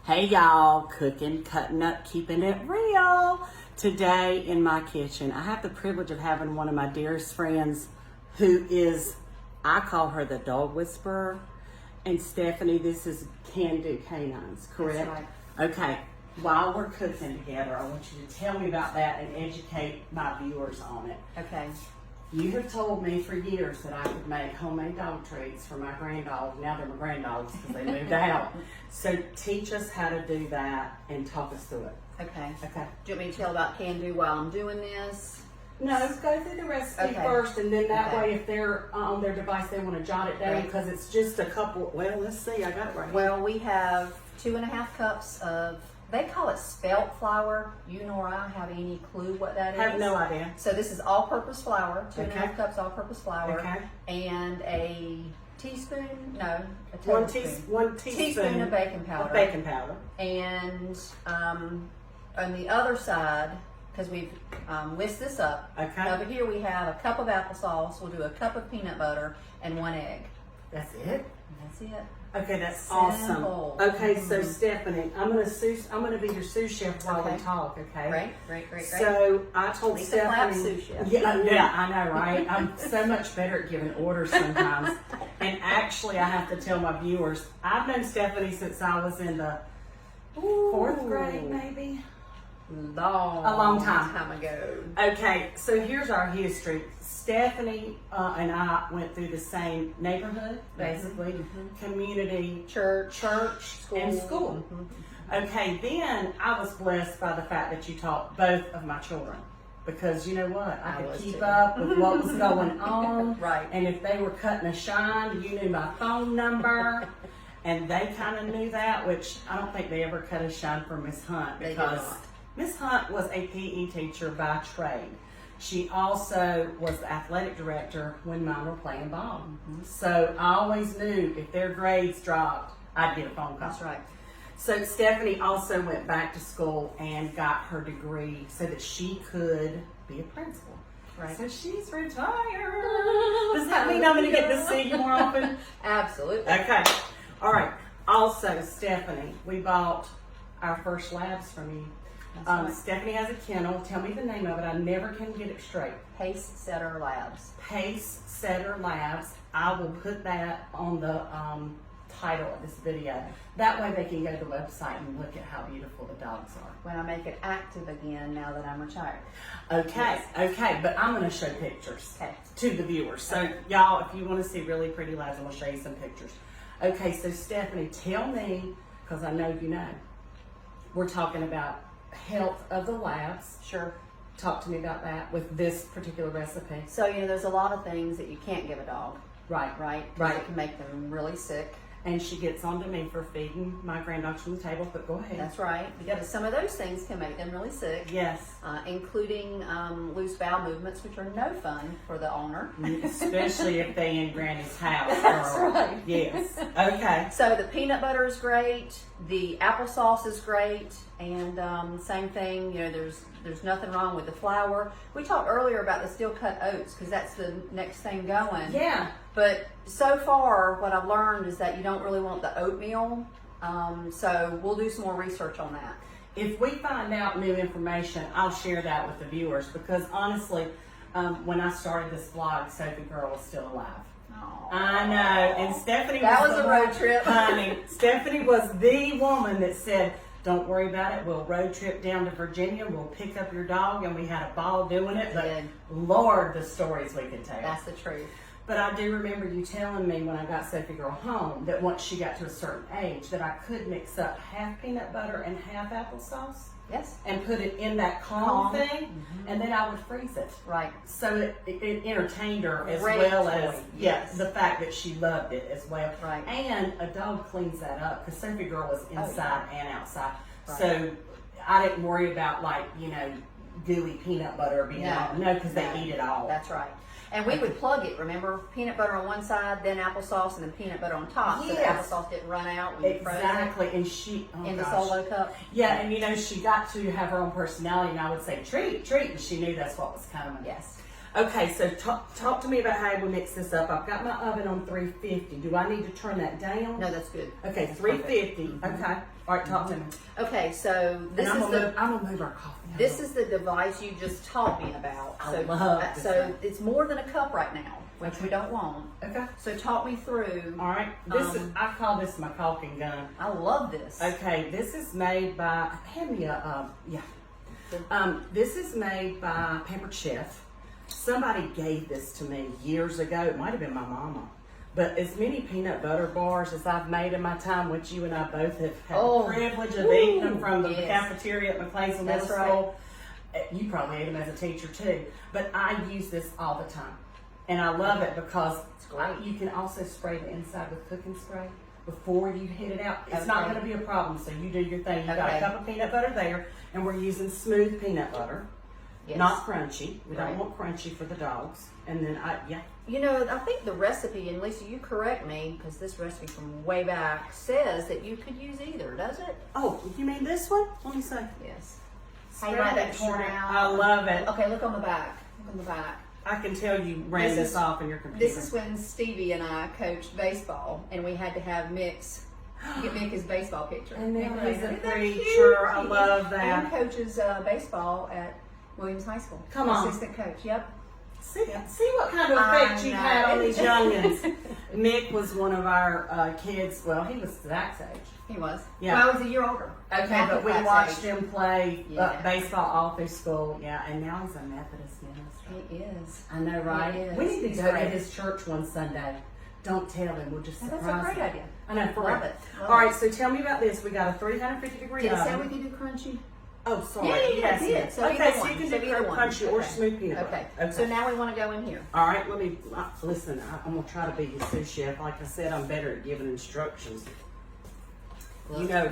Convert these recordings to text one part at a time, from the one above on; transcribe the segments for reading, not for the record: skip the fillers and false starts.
Hey y'all, cooking, cutting up, keeping it real. Today in my kitchen, I have the privilege of having one of my dearest friends who is, I call her the dog whisperer. And Stephanie, this is Can Do Canines, correct? That's right. Okay, while we're cooking together, I want you to tell me about that and educate my viewers on it. Okay. You have told me for years that I could make homemade dog treats for my granddogs. Now they're my granddogs because they moved out. So teach us how to do that and talk us through it. Okay. Okay. Do you want me to tell about Can Do while I'm doing this? No, go through the recipe Okay. first, and then that Okay. way, if they're on their device, they want to jot it down Right. because it's just a couple. Well, let's see. I got it right here. Well, we have 2.5 cups of, they call it spelt flour. You nor I have any clue what that is. I have no idea. So this is all-purpose flour, 2.5 Okay. cups all-purpose flour, Okay. and a teaspoon, no, a One tablespoon. teaspoon of baking powder. Of baking powder. And on the other side, because we've whisked this up, Okay. over here we have a cup of applesauce. We'll do a cup of peanut butter and 1 egg. That's it. And that's it. Okay, that's Simple. awesome. Okay, so Stephanie, I'm gonna be your sous chef while we Okay. talk. Okay. Great. So I told Lisa Clapp, Stephanie. sous chef. Yeah, I know, right? I'm so much better at giving orders sometimes. And actually, I have to tell my viewers, I've known Stephanie since I was in the 4th grade, maybe. A long time ago. Okay, so here's our history. Stephanie and I went through the same neighborhood, basically, community, Church, and school. Okay, then I was blessed by the fact that you taught both of my children. Because you know what? I could was keep too. up with what was going on. Right. And if they were cutting a shine, you knew my phone number. And they kind of knew that, which I don't think they ever cut a shine for Miss Hunt. They did Because not. Miss Hunt was a PE teacher by trade. She also was the athletic director when mine were playing ball. So I always knew if their grades dropped, I'd get a phone call. That's right. So Stephanie also went back to school and got her degree so that she could be a principal. Right. So she's retired. Does that mean I'm going to get to see you more often? Absolutely. Okay. All right. Also, Stephanie, we bought our first labs from you. That's right. Stephanie has a kennel. Tell me the name of it. I never can get it straight. Pace Setter Labs. Pace Setter Labs. I will put that on the title of this video. That way they can go to the website and look at how beautiful the dogs are. When I make it active again now that I'm retired. Okay, okay, but I'm going to show pictures Okay. to the viewers. So y'all, if you want to see really pretty labs, I'm going to show you some pictures. Okay, so Stephanie, tell me, because I know you know, we're talking about health of the labs. Sure. Talk to me about that with this particular recipe. So, there's a lot of things that you can't give a dog, Right. right? 'Cause Right. It can make them really sick. And she gets on to me for feeding my granddogs from the table, but go ahead. That's right. Because some of those things can make them really sick, Yes. including loose bowel movements, which are no fun for the owner. Especially if they in Granny's house. That's girl. right. Yes. Okay. So the peanut butter is great, the applesauce is great, and same thing, there's nothing wrong with the flour. We talked earlier about the steel cut oats because that's the next thing going. Yeah. But so far, what I've learned is that you don't really want the oatmeal, so we'll do some more research on that. If we find out new information, I'll share that with the viewers because honestly, when I started this vlog, Sophie Girl was still alive. Aw. I know, and Stephanie That was the a road one- trip. Honey, Stephanie was the woman that said, "Don't worry about it. We'll road trip down to Virginia. We'll pick up your dog," and we had a ball doing it. We But did. Lord, the stories we could tell. That's the truth. But I do remember you telling me when I got Sophie Girl home that once she got to a certain age that I could mix up half peanut butter and half applesauce Yes. and put it in that calm thing, and then I would freeze it. Right. So it entertained her as Great well toy, as yes. the fact that she loved it as well. Right. And a dog cleans that up because Sophie Girl was inside and outside. Right. So I didn't worry about gooey peanut butter being out. No, because they eat it all. That's right. And we would plug it, remember? Peanut butter on one side, then applesauce, and then peanut butter on top. So the Yes. applesauce didn't run out when you froze Exactly. And she, it in the solo cup. Yeah, and she got to have her own personality, and I would say, treat, and she knew that's what was coming. Yes. Okay, so talk to me about how we mix this up. I've got my oven on 350. Do I need to turn that down? No, that's good. Okay, That's 350. Okay. All right, talk to me. Okay, so this And is the I'm gonna move our coffee. this is the device you just taught me about. I So love this so thing. it's more than a cup right now, which we don't want. Okay. So talk me through. All right. This is I call this my caulking gun. I love this. Okay, this is made by hand me a this is made by Pampered Chef. Somebody gave this to me years ago. It might have been my mama. But as many peanut butter bars as I've made in my time, which you and I both have had the privilege of eating them from the cafeteria at McLeansville Middle School. You probably ate them as a teacher too. But I use this all the time. And I love it because you can also spray the inside with cooking spray before you hit it out. It's not going to be a problem. So you do your thing. You got a cup of peanut butter there, and we're using smooth peanut butter. Yes. Not crunchy. We don't want crunchy for the dogs. And then You know, I think the recipe, and Lisa, you correct me, because this recipe from way back says that you could use either, does it? Oh, you mean this one? Let me see. Yes. Spread that corner out. I love it. Okay, look on the back. Look on the back. I can tell you ran this off in your computer. This is when Stevie and I coached baseball, and we had to have get Mick his baseball picture. And now he's a preacher. I love that. And coaches baseball at Williams High School. Come on. Assistant coach, yep. See what kind of effect you had on these youngins. Mick was one of our kids. Well, he was Zach's age. He was. Yeah. Well, I was a year older. Okay, but we watched him play baseball all through school. Yeah, and now he's a Methodist minister. He is. I know, right? He is. We need to He's go to great. his church one Sunday. Don't tell him. We'll just surprise him. That's a great idea. I know. For Love real. it. All right, so tell me about this. We got a 350-degree Did it oven. say we could do crunchy? Oh, sorry. Yeah, it did. So okay, either so one. you can So do either one. crunchy or smooth peanut butter. Okay. So now we want to go in here. All right, let me listen. I'm gonna try to be your sous chef. Like I said, I'm better at giving instructions. Look, you know,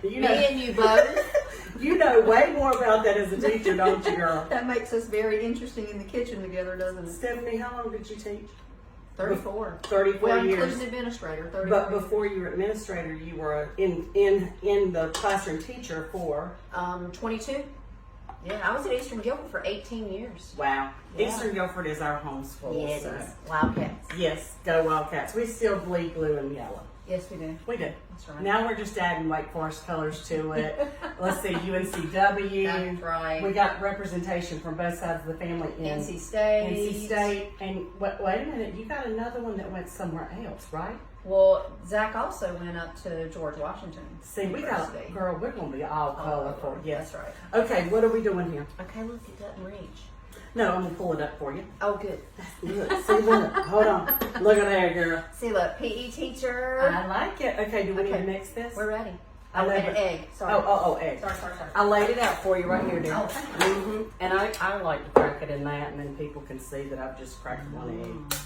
me and you both. You know way more about that as a teacher, don't you, girl? That makes us very interesting in the kitchen together, doesn't it? Stephanie, how long did you teach? 34. 34 well, years. including administrator. 34 But before you were administrator, you were in the classroom teacher for 22. Yeah, I was at Eastern Guilford for 18 years. Wow. Yeah. Eastern Guilford is our home school. Yeah, it so. is. Wildcats. Yes, go Wildcats. We still bleed blue and yellow. Yes, we do. We do. That's right. Now we're just adding Wake Forest colors to it. Let's see, UNCW. That's right. We got representation from both sides of the family in NC State. NC State. And wait a minute, you got another one that went somewhere else, right? Well, Zach also went up to George Washington. See, we got, girl, we're going to be all colorful. Yes. That's right. Okay, what are we doing here? Okay, look, it doesn't reach. No, I'm going to pull it up for you. Oh, good. Look, see, look. Hold on. Look at there, girl. See, look, PE teacher. I like it. Okay, do we need to mix this? We're ready. I Oh, laid and an egg. Sorry. Oh, egg. Sorry. I laid it out for you right here, dear. Oh, thank you. Mm-hmm. And I like to crack it in that, and then people can see that I've just cracked one egg.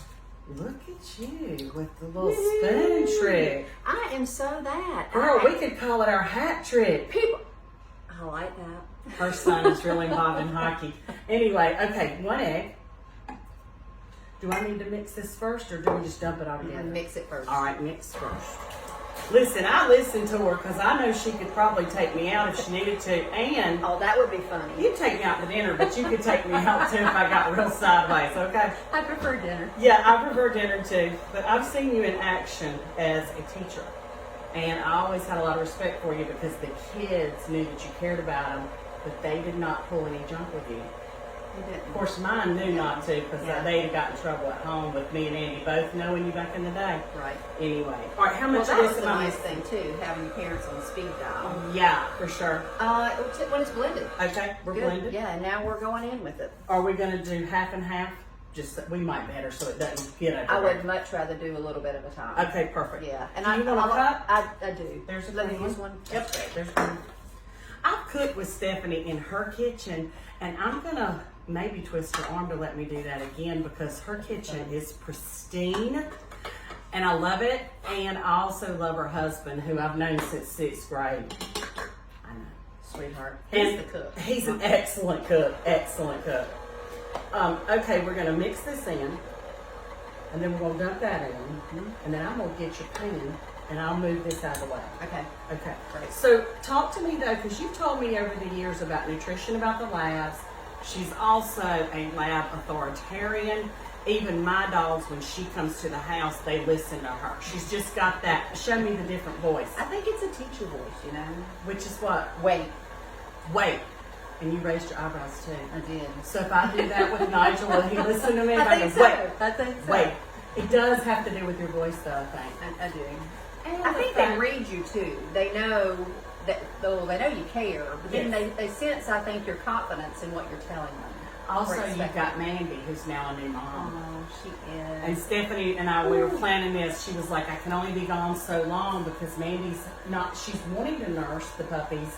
Look at you with the little spoon trick. I am so that. Girl, we could call it our hat trick. People. I like that. Her son is really involved in hockey. Anyway, okay, one egg. Do I need to mix this first, or do we just dump it all together? Mix it first. All right, mix first. Listen, I listened to her because I know she could probably take me out if she needed to, and Oh, that would be funny. you'd take me out to dinner, but you could take me out too if I got real sideways, okay? I prefer dinner. Yeah, I prefer dinner too, but I've seen you in action as a teacher, and I always had a lot of respect for you because the kids knew that you cared about them, but they did not pull any junk with you. You didn't. Of course, mine knew not to because they'd have got in trouble at home with me and Andy both knowing you back in the day. Right. Anyway, all right, how much Well, that of was this the am I nice thing too, having your parents on speed dial. Yeah, for sure. When it's blended. Okay, we're Good. blended. Yeah, and now we're going in with it. Are we going to do half and half? Just we might better so it doesn't get everywhere. I would much rather do a little bit at a time. Okay, perfect. Yeah, and Do you want a cup? I do. There's a Let me clean use one. Yep, there's one. I've cooked with Stephanie in her kitchen, and I'm gonna maybe twist her arm to let me do that again because her kitchen is pristine, and I love it. And I also love her husband, who I've known since 6th grade. I know, sweetheart. He's the cook. He's an excellent cook. Excellent cook. Okay, we're gonna mix this in, and then we're gonna dump that in, and then I'm gonna get your pan, and I'll move this out of the way. Okay. Okay. Great. So talk to me though, because you've told me over the years about nutrition, about the labs, She's also a lab authoritarian. Even my dogs, when she comes to the house, they listen to her. She's just got that, show me the different voice. I think it's a teacher voice, you know. Which is what? Wait. Wait. And you raised your eyebrows too. I did. So if I do that with Nigel, will he listen to me? I think so. Wait. I think so. Wait. It does have to do with your voice though, I think. I do. And I the think fact- they read you too. They know that, though they know you care, but then Yes. they sense, I think, your confidence in what you're telling them. Also, Or you've expecting. got Mandy, who's now a new mom. Oh, she And is. Stephanie and I, we were planning this. She was like, I can only be gone so long because Mandy's not, she's wanting to nurse the puppies,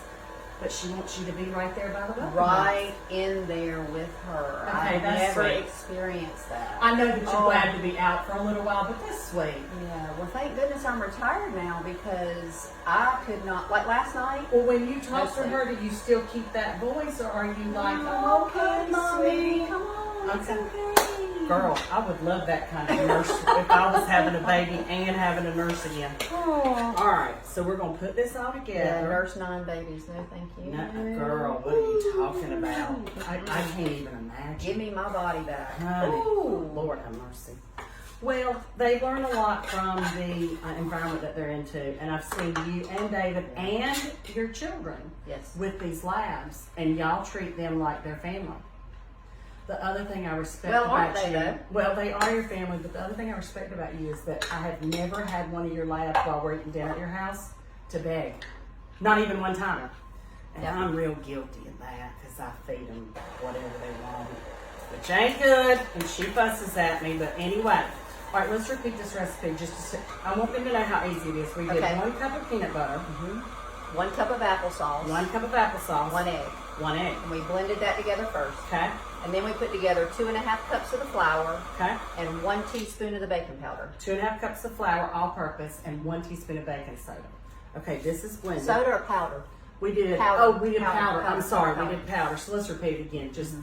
but she wants you to be right there by the puppy. Right in there with her. Okay, I've that's never sweet. experienced that. I know that you're Oh. glad to be out for a little while, but that's sweet. Yeah, well, thank goodness I'm retired now because I could not, like last night. Well, when you talk to Mostly. her, do you still keep that voice, or are you like, I'm oh, okay, Mommy. Come on, it's Okay. okay. Girl, I would love that kind of nurse if I was having a baby and having a nurse again. Oh. All right, so we're gonna put this all together. Yeah, nurse 9 babies. No, thank you. No, girl, what are you talking about? I can't even imagine. Give me my body back. Honey, Ooh. Lord have mercy. Well, they learn a lot from the environment that they're into, and I've seen you and David and your children Yes. with these labs, and y'all treat them like their family. The other thing I respect Well, about aren't they, you, though? well, they are your family, but the other thing I respect about you is that I have never had one of your labs while we're eating dinner at your house to beg. Not even one time. And Yep. I'm real guilty of that because I feed them whatever they want. Which ain't good, and she fusses at me, but anyway. All right, let's repeat this recipe just to see. I want them to know how easy it is. We did Okay. 1 cup of peanut butter, 1 cup of applesauce. 1 cup of applesauce, 1 egg. 1 egg. And we blended that together first. Okay, And then we put together 2.5 cups of the flour okay. and 1 teaspoon of the baking powder. 2.5 cups of flour, all purpose, and 1 teaspoon of baking soda. Okay, this is blended. Soda or powder? We did Powder. Oh, we did Powder, powder. I'm powder, sorry, powder. we did powder. So let's repeat it again. Just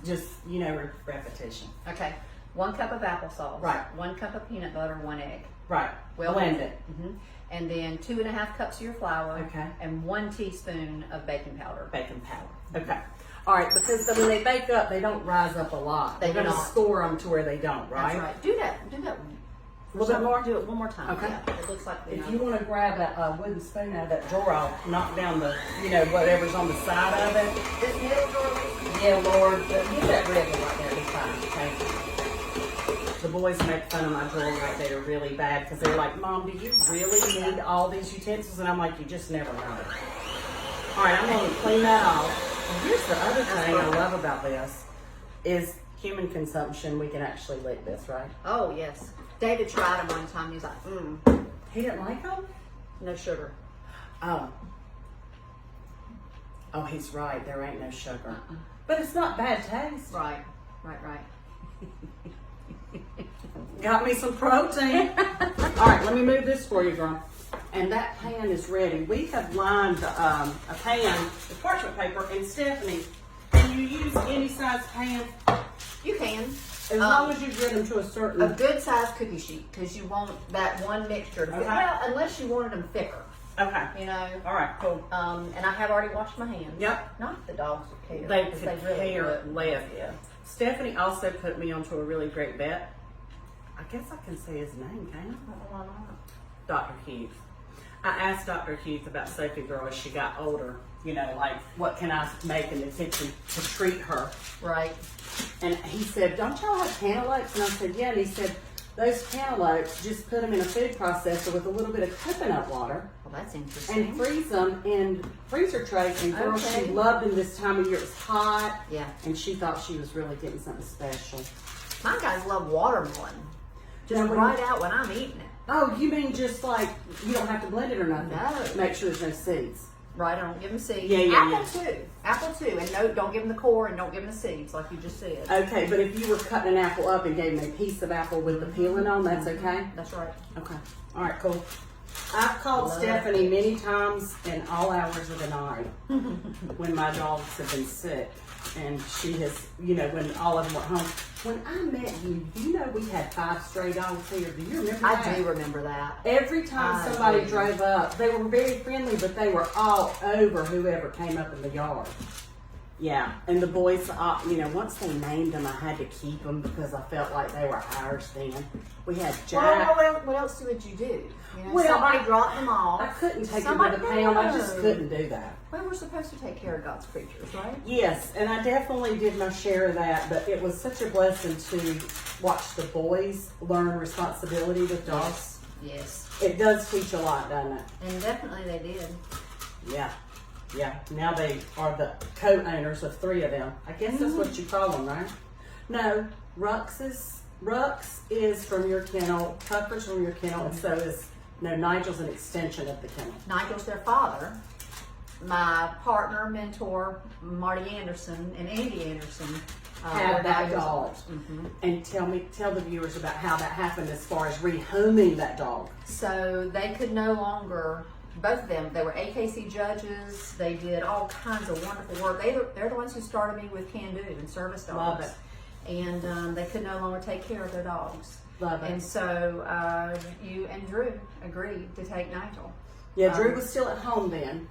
repetition. Okay. 1 cup of applesauce. Right. 1 cup of peanut butter, 1 egg. Right. Well Blend it. hmm And then 2.5 cups of your flour. Okay. And 1 teaspoon of baking powder. Baking powder. Okay. All right, because when they bake up, they don't rise up a lot. They We're do going to not. score them to where they don't, right? That's right. Do that. A little bit more? Do it one more time. Okay. Yeah. It looks like If you want to grab a wooden spoon out of that drawer, I'll knock down the, whatever's on the side of it. This middle drawer, Lisa? Yeah, Lord, get that red one right there. Be fine. Thank you. The boys make fun of my drawer right there really bad because they're like, Mom, do you really need all these utensils? And I'm like, you just never know. All right, I'm going to clean that off. And here's the other thing I love about this is human consumption. We can actually lick this, right? Oh, yes. David tried them one time. He's like, He didn't like them? no sugar. Oh. Oh, he's right. There ain't no sugar. But it's not bad taste. Right. Got me some protein. All right, let me move this for you, girl. And that pan is ready. We have lined a pan with parchment paper. And Stephanie, can you use any size pan? You can. As long as you get them to a certain... A good sized cookie sheet, because you want that one mixture to fit. Okay. Well, unless you wanted them thicker, Okay. you know. All right, cool. And I have already washed my hands. Yep. Not that the dogs would care. They 'cause could really care would. less. Yeah. Stephanie also put me onto a really great bet. I guess I can say his name, can I? Why not? Dr. Hughes. I asked Dr. Hughes about Sophie Girl as she got older, like what can I make in the kitchen to treat her? Right. And he said, don't y'all have cantaloupes? And I said, yeah. And he said, those cantaloupes, just put them in a food processor with a little bit of coconut water Well, that's interesting. and freeze them in freezer trays. And girl, Okay. she loved them this time of year. It was hot. Yeah. And she thought she was really getting something special. My guys love watermelon. Just Now, when right out when I'm eating it. Oh, you mean just like, you don't have to blend it or nothing? No. Make sure there's no seeds. Right, I don't give them seeds. Yeah. Apple too. And no, don't give them the core and don't give them the seeds, like you just said. Okay, but if you were cutting an apple up and gave me a piece of apple with the peeling on, that's okay? That's right. Okay. All right, cool. I've called Love Stephanie many times in all hours of the night when my dogs have been sick. And she has, when all of them were home. When I met you, we had 5 stray dogs here. Do you remember that? I do remember that. Every time I somebody do. drove up, they were very friendly, but they were all over whoever came up in the yard. Yeah, and the boys, once they named them, I had to keep them because I felt like they were ours then. We had Jack. Well, what else would you do? Well, Somebody dropped them off. I couldn't take them Somebody- to the pound. I just No. couldn't do that. Well, we're supposed to take care of God's creatures, right? Yes, and I definitely did my share of that, but it was such a blessing to watch the boys learn responsibility with dogs. Yes. It does teach a lot, doesn't it? And definitely they did. Yeah. Yeah. Now they are the co-owners of 3 of them. I guess that's what you call them, right? No, Rux is from your kennel, Tucker's from your kennel, and so is Nigel's an extension of the kennel. Nigel's their father. My partner, mentor, Marty Anderson and Andy Anderson Had that dog. And tell the viewers about how that happened as far as rehoming that dog. So they could no longer, both of them, they were AKC judges. They did all kinds of wonderful work. They're the ones who started me with Can Do and service dogs. Love it. And they could no longer take care of their dogs. Love it. And so you and Drew agreed to take Nigel. Yeah, Drew was still at home then.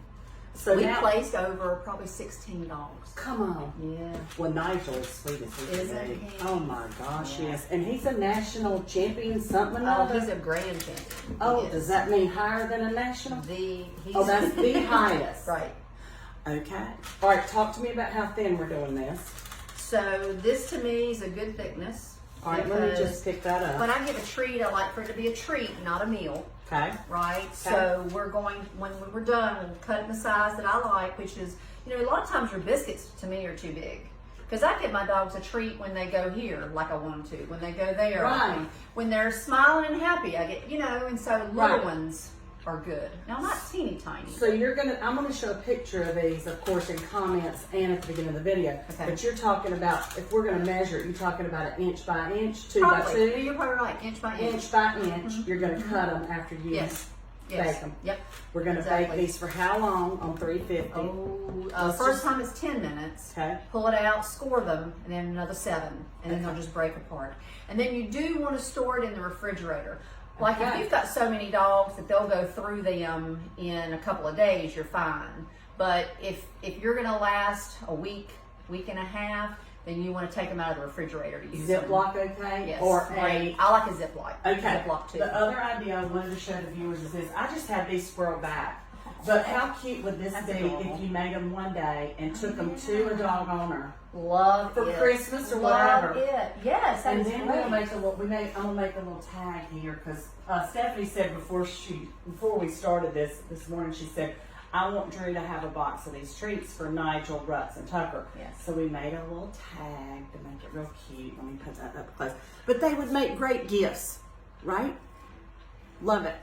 So We now, placed over probably 16 dogs. come on. Yeah. Well, Nigel is sweet as he Isn't can be. he? Oh my gosh, Yeah. yes. And he's a national champion, something or Oh, other. he's a grand champion. Oh, He is. does that mean higher than a national? He's Oh, that's the highest. Right. Okay. All right, talk to me about how thin we're doing this. So this to me is a good thickness. All right, let me because just pick that when up. I give a treat, I like for it to be a treat, not a meal. Okay. Right? So we're going, when we're done, we'll cut it in the size that I like, which is, a lot of times your biscuits to me are too big. Because I give my dogs a treat when they go here, like I want them to. When they go there, Right. when they're smiling and happy, I get, and so little Right. ones are good. Now, not teeny tiny. So I'm gonna show a picture of these, of course, in comments and at the beginning of the video. Okay. But you're talking about, if we're gonna measure it, you're talking about an inch by inch, 2 Probably. by 2, You're probably right, inch by inch. inch by inch. You're gonna cut them after you Yes. bake Yes. them. Yep. We're gonna Exactly. bake these for how long on 350? Let's First just- time is 10 minutes. Okay. Pull it out, score them, and then another 7, and then they'll just break apart. And then you do want to store it in the refrigerator. Like if Okay. you've got so many dogs that they'll go through them in a couple of days, you're fine. But if you're going to last a week, week and a half, then you want to take them out of the refrigerator to use them. Ziploc, okay? Yes. Or great. I like a Ziploc. Okay. Ziploc too. The other idea I wanted to show the viewers is this. I just had these squirreled back. But how cute would this That's be adorable. if you made them one day and took them to a dog owner? Love For it. Christmas or Love whatever. it. Yes, that And is then great. we'll make a little. I'm gonna make a little tag here because Stephanie said before we started this morning, she said, I want Drew to have a box of these treats for Nigel, Rux, and Tucker. Yes. So we made a little tag to make it real cute. Let me put that up close. But they would make great gifts, right? Love it.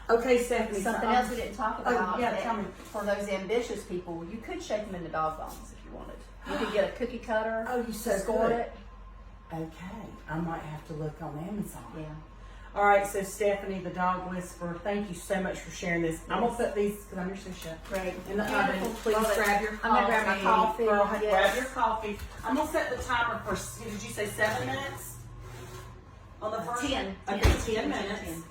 Okay, Stephanie. Something else we didn't talk about. yeah, tell me. For those ambitious people, you could shape them into dog bones if you wanted. You could get a cookie cutter. Oh, you so score good. it. Okay, I might have to look on Amazon. Yeah. All right, so Stephanie, the dog whisperer, thank you so much for sharing this. I'm gonna put these because I'm your sous chef. Great. In the Beautiful. oven, please Love it. grab your I'm gonna grab my coffee. Girl, Yes. grab your coffee. I'm gonna set the timer for. Did you say 7 minutes? On the first 10. Okay, 10 minutes. 10.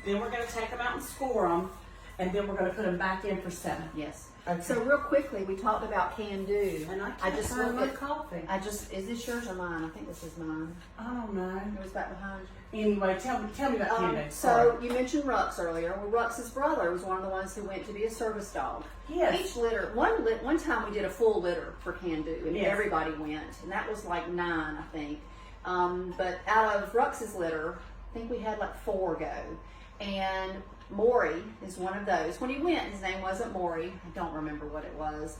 Then we're gonna take them out and score them, and then we're gonna put them back in for 7. Yes. Okay. So real quickly, we talked about Can Do. And I can't just find looked my at. coffee. Is this yours or mine? I think this is mine. I don't know. It was back behind you. Anyway, tell me about Can Do. So you mentioned Rux earlier. Well, Rux's brother was one of the ones who went to be a service dog. Yes. Each litter, one time we did a full litter for Can Do, and Yes. everybody went, and that was like 9, I think. But out of Rux's litter, I think we had like 4 go, and Maury is one of those. When he went, his name wasn't Maury. I don't remember what it was.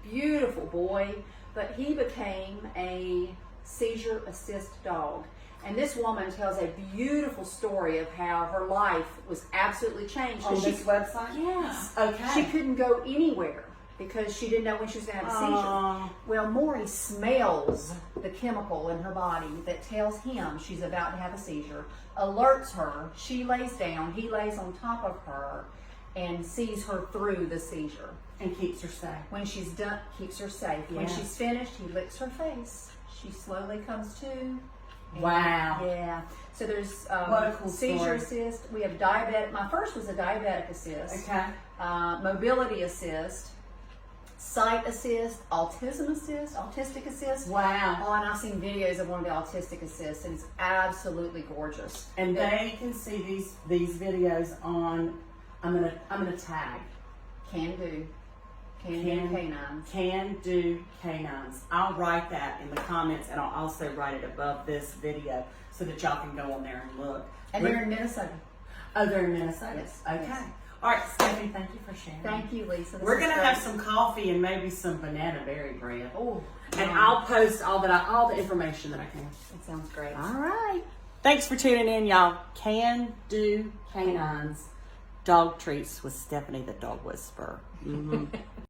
Beautiful boy, but he became a seizure assist dog. And this woman tells a beautiful story of how her life was absolutely changed. On 'Cause this website? Yes. Okay. She couldn't go anywhere because she didn't know when she was going to have a seizure. Aw. Well, Maury smells the chemical in her body that tells him she's about to have a seizure, alerts her, she lays down, he lays on top of her, and sees her through the seizure. And keeps her safe. When she's done, keeps her safe. When Yeah. she's finished, he licks her face. She slowly comes to. and- Wow. Yeah. So there's What a cool seizure story. assist. We have diabetic. My first was a diabetic assist. Okay. Mobility assist. sight assist, autism assist, autistic assist. Wow. Oh, and I've seen videos of one of the autistic assists, and it's absolutely gorgeous. And they can see these videos on. I'm gonna tag. Can Do Canines. Can Do Canines. I'll write that in the comments, and I'll also write it above this video so that y'all can go on there and look. And they're in Minnesota. Oh, they're in Minnesota. Yes, Okay. yes. All right, Stephanie. Thank you for sharing. Thank you, Lisa. This We're is gonna great. have some coffee and maybe some banana berry bread. Oh, And I'll post all the information that I can. it sounds great. All right. Thanks for tuning in, y'all. Can Do Canines. Dog treats with Stephanie the Dog Whisperer.